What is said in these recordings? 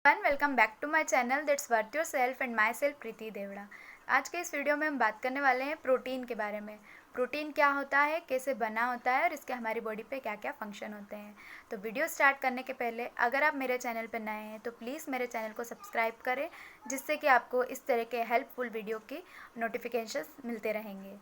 Welcome back to my channel that's worth yourself and myself Preeti Devda. आज के इस video में हम बात करने वाले हैं प्रोटीन के बारे में। प्रोटीन क्या होता है, कैसे बना होता है और इसके हमारी बॉडी पे क्या क्या फंक्शन होते हैं। तो वीडियो स्टार्ट करने के पहले अगर आप मेरे चैनल पर नए हैं तो प्लीज़ मेरे चैनल को सब्सक्राइब करें, जिससे कि आपको इस तरह के हेल्पफुल वीडियो की नोटिफिकेशंस मिलते रहेंगे।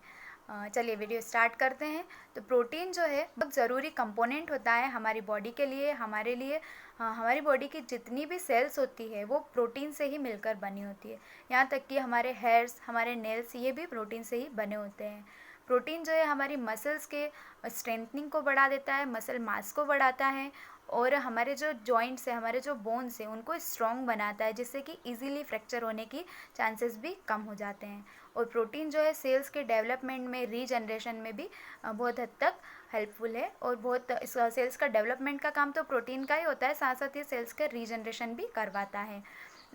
चलिए वीडियो स्टार्ट करते हैं। तो प्रोटीन जो है बहुत ज़रूरी कंपोनेंट होता है हमारी बॉडी के लिए, हमारे लिए। हमारी बॉडी की जितनी भी सेल्स होती है वो प्रोटीन से ही मिलकर बनी होती है। यहाँ तक कि हमारे हेयर्स, हमारे नेल्स, ये भी प्रोटीन से ही बने होते हैं। प्रोटीन जो है हमारी मसल्स के स्ट्रेंथनिंग को बढ़ा देता है, मसल मास को बढ़ाता है और हमारे जो जॉइंट्स है, हमारे जो बोन्स हैं, उनको स्ट्रॉन्ग बनाता है, जिससे कि इजीली फ्रैक्चर होने की चांसेस भी कम हो जाते हैं। और प्रोटीन जो है सेल्स के डेवलपमेंट में, रीजनरेशन में भी बहुत हद तक हेल्पफुल है। और बहुत सेल्स का डेवलपमेंट का काम तो प्रोटीन का ही होता है, साथ साथ ये सेल्स का रीजनरेशन भी करवाता है।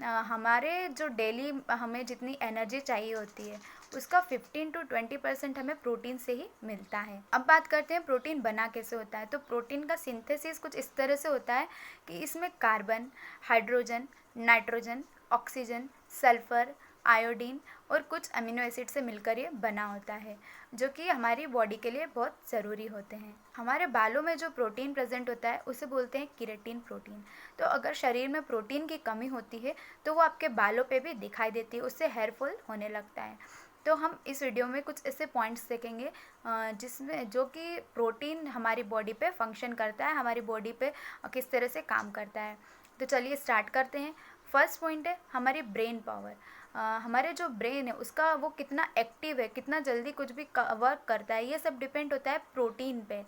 हमारे जो डेली हमें जितनी एनर्जी चाहिए होती है उसका 15 to 20% हमें प्रोटीन से ही मिलता है। अब बात करते हैं प्रोटीन बना कैसे होता है। तो प्रोटीन का सिंथेसिस कुछ इस तरह से होता है कि इसमें carbon, hydrogen, nitrogen, oxygen, sulphur, iodine और कुछ अमीनो एसिड से मिलकर ये बना होता है, जो कि हमारी बॉडी के लिए बहुत ज़रूरी होते हैं। हमारे बालों में जो प्रोटीन प्रेजेंट होता है उसे बोलते हैं केराटिन प्रोटीन। तो अगर शरीर में प्रोटीन की कमी होती है तो वो आपके बालों पे भी दिखाई देती है, उससे हेयर फॉल होने लगता है। तो हम इस वीडियो में कुछ ऐसे पॉइंट्स देखेंगे जिसमें जो कि प्रोटीन हमारी बॉडी पे फंक्शन करता है, हमारी बॉडी पे किस तरह से काम करता है। तो चलिए स्टार्ट करते हैं। फर्स्ट पॉइंट है हमारी ब्रेन पावर। हमारे जो ब्रेन है उसका वो कितना एक्टिव है, कितना जल्दी कुछ भी वर्क करता है, ये सब डिपेंड होता है प्रोटीन पे।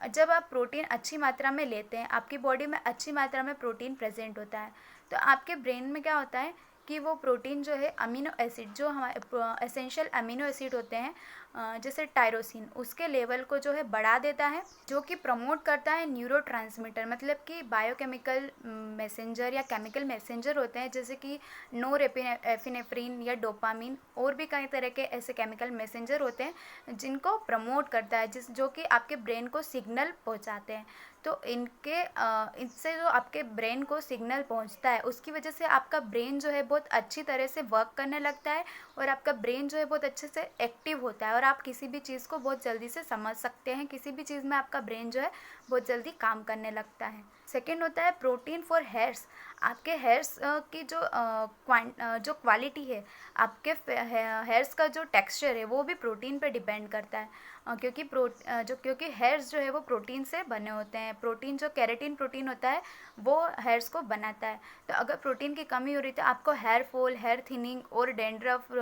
जब आप प्रोटीन अच्छी मात्रा में लेते हैं, आपकी बॉडी में अच्छी मात्रा में प्रोटीन प्रेजेंट होता है, तो आपके ब्रेन में क्या होता है कि वो प्रोटीन जो है अमीनो एसिड, जो हमारे एसेंशियल अमीनो एसिड होते हैं जैसे टायरोसिन, उसके लेवल को जो है बढ़ा देता है, जो कि प्रमोट करता है न्यूरोट्रांसमीटर, मतलब कि बायोकेमिकल मैसेंजर या केमिकल मैसेंजर होते हैं, जैसे कि नोरेपिनेफ्रिन या डोपामिन, और भी कई तरह के ऐसे केमिकल मैसेंजर होते हैं जिनको प्रमोट करता है, जो कि आपके ब्रेन को सिग्नल पहुंचाते हैं। तो इनसे जो आपके ब्रेन को सिग्नल पहुंचता है उसकी वजह से आपका ब्रेन जो है बहुत अच्छी तरह से वर्क करने लगता है और आपका ब्रेन जो है बहुत अच्छे से एक्टिव होता है और आप किसी भी चीज़ को बहुत जल्दी से समझ सकते हैं। किसी भी चीज़ में आपका ब्रेन जो है बहुत जल्दी काम करने लगता है। सेकेंड होता है प्रोटीन फॉर हेयर्स। आपके हेयर्स की जो क्वालिटी है, आपके हेयर्स का जो टेक्सचर है वो भी प्रोटीन पे डिपेंड करता है, क्योंकि हेयर्स जो है वो प्रोटीन से बने होते हैं। प्रोटीन जो केराटिन प्रोटीन होता है वो हेयर्स को बनाता है। तो अगर प्रोटीन की कमी हो रही तो आपको हेयर फॉल, हेयर थिनिंग और dandruff,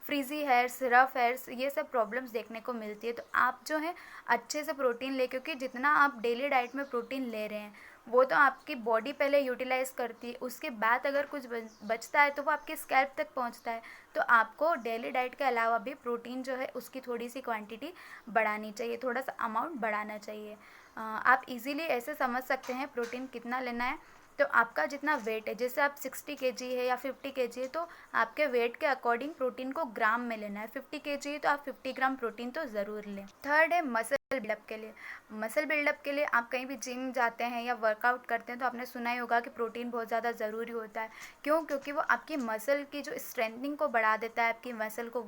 frizzy hairs, rough hairs, ये सब प्रॉब्लम्स देखने को मिलती है। तो आप जो है अच्छे से प्रोटीन ले, क्योंकि जितना आप डेली डाइट में प्रोटीन ले रहे हैं वो तो आपकी बॉडी पहले यूटिलाइज करती है, उसके बाद अगर कुछ बचता है तो वो आपके स्कैल्प तक पहुंचता है। तो आपको डेली डाइट के अलावा भी प्रोटीन जो है उसकी थोड़ी सी क्वांटिटी बढ़ानी चाहिए, थोड़ा सा अमाउंट बढ़ाना चाहिए। आप इजीली ऐसे समझ सकते हैं प्रोटीन कितना लेना है। तो आपका जितना वेट है, जैसे आप 60 kg है या 50 kg है, तो आपके वेट के अकॉर्डिंग प्रोटीन को ग्राम में लेना है। 50 kg है तो आप 50 ग्राम प्रोटीन तो ज़रूर लें। थर्ड है मसल बिल्डअप के लिए। मसल बिल्डअप के लिए आप कहीं भी जिम जाते हैं या वर्कआउट करते हैं तो आपने सुना ही होगा कि प्रोटीन बहुत ज़्यादा ज़रूरी होता है। क्यों? क्योंकि वो आपकी मसल की जो स्ट्रेंथनिंग को बढ़ा देता है, आपकी मसल को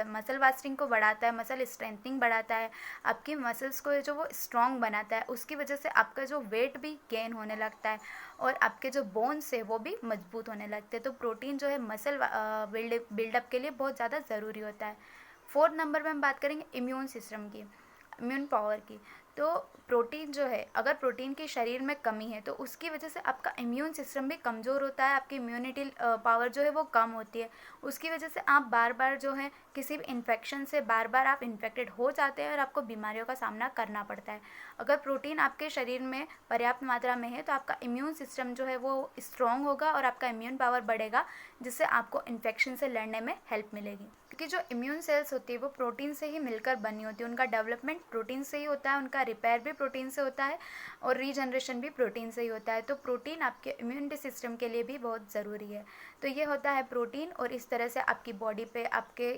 मसल वास्टिंग को बढ़ाता है, मसल स्ट्रेंथनिंग बढ़ाता है, आपकी मसल्स को जो वो स्ट्रॉन्ग बनाता है। उसकी वजह से आपका जो वेट भी गेन होने लगता है और आपके जो बोन्स है वो भी मजबूत होने लगते हैं। तो प्रोटीन जो है मसल बिल्डअप के लिए बहुत ज़्यादा ज़रूरी होता है। फोर्थ नंबर में हम बात करेंगे इम्यून सिस्टम की, इम्यून पावर की। तो प्रोटीन जो है, अगर प्रोटीन की शरीर में कमी है तो उसकी वजह से आपका इम्यून सिस्टम भी कमज़ोर होता है, आपकी इम्यूनिटी पावर जो है वो कम होती है। उसकी वजह से आप बार बार जो है किसी भी इन्फेक्शन से बार बार आप इन्फेक्टेड हो जाते हैं और आपको बीमारियों का सामना करना पड़ता है। अगर प्रोटीन आपके शरीर में पर्याप्त मात्रा में है तो आपका इम्यून सिस्टम जो है वो स्ट्रॉन्ग होगा और आपका इम्यून पावर बढ़ेगा, जिससे आपको इन्फेक्शन से लड़ने में हेल्प मिलेगी। क्योंकि जो इम्यून सेल्स होती है वो प्रोटीन से ही मिलकर बनी होती है, उनका डेवलपमेंट प्रोटीन से ही होता है, उनका रिपेयर भी प्रोटीन से होता है और रीजनरेशन भी प्रोटीन से ही होता है। तो प्रोटीन आपके इम्यूनिटी सिस्टम के लिए भी बहुत ज़रूरी है। तो ये होता है प्रोटीन, और इस तरह से आपकी बॉडी पे, आपके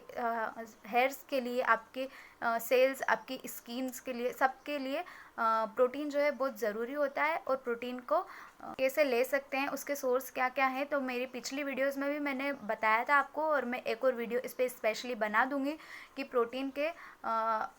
हेयर्स के लिए, आपके सेल्स, आपकी स्किन्स के लिए, सबके लिए प्रोटीन जो है बहुत ज़रूरी होता है। और प्रोटीन को कैसे ले सकते हैं, उसके सोर्स क्या क्या हैं, तो मेरी पिछली वीडियोस में भी मैंने बताया था आपको, और मैं एक और वीडियो इस पर स्पेशली बना दूंगी कि प्रोटीन के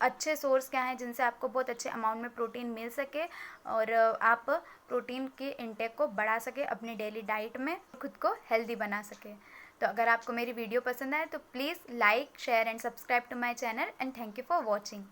अच्छे सोर्स क्या हैं जिनसे आपको बहुत अच्छे अमाउंट में प्रोटीन मिल सके और आप प्रोटीन के इंटेक को बढ़ा सके अपनी डेली डाइट में, खुद को हेल्दी बना सके। तो अगर आपको मेरी वीडियो पसंद आए तो please like, share and subscribe to my channel and thank you for watching.